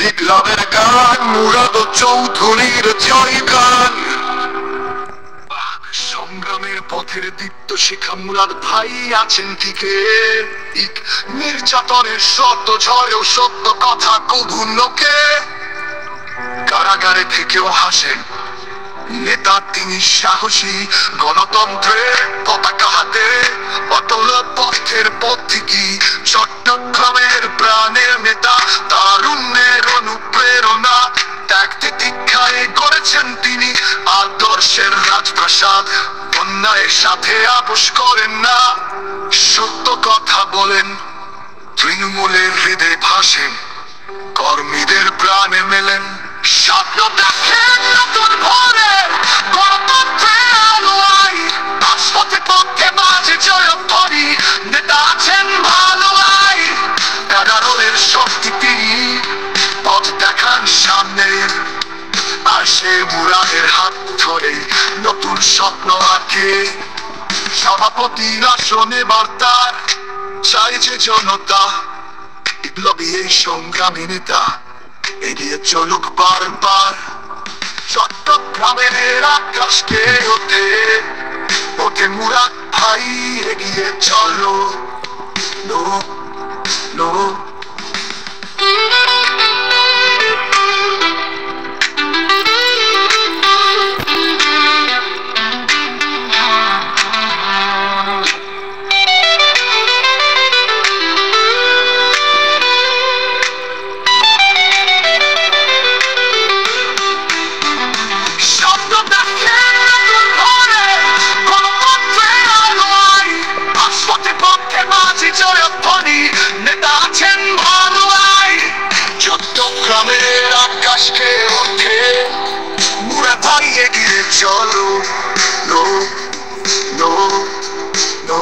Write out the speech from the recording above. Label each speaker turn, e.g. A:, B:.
A: বিপ্লবের গান, মুরাদ চৌধুরীর জয় গান। সংগ্রামের পথের দীপ্ত শিখা মুরাদ ভাই আছেন টিকে। নির্যাতনের শত ঝড়েও সত্য কথা কবু লোকে। কারাগারে থেকেও হাসেন নেতা তিনি সাহসী, গণতন্ত্রের পতাকা হাতে অটল পথের পথিকী। চট্টগ্রামের প্রাণের নেতা, তারুণ্যের অনুপ্রেরণা। ত্যাগ তিতিক্ষায় করেছেন তিনি আদর্শের রাজপ্রাসাদ। অন্যায়ের সাথে আপোষ করেন না, সত্য কথা বলেন। তৃণমূলের হৃদয়ে ভাসেন, কর্মীদের প্রাণে মেলেন। স্বপ্ন দেখেন নতুন ভোরে, গণতন্ত্রের আলোয়। রাজপথে পথে মাঝে জয়ধ্বনি, নেতা আছেন ভালো আই। 11-এর শক্তি তিনি, পথ দেখান সামনে। আর সে মুরাদের হাত ধরে নতুন স্বপ্ন আঁকে। সভাপতির আসনে বার্তার চাইছে জনতা। বিপ্লবী এই সংগ্রামী নেতা এগিয়ে চলুক বারবার। চট্টগ্রামের আকাশকে ওঠে ওঠে মুরাদ ভাই, এগিয়ে চলো লো লো। নেতা আছেন ভালো আই। চট্টগ্রামের আকাশকে ওঠে মুরাদ ভাই, এগিয়ে চলো লো লো লো।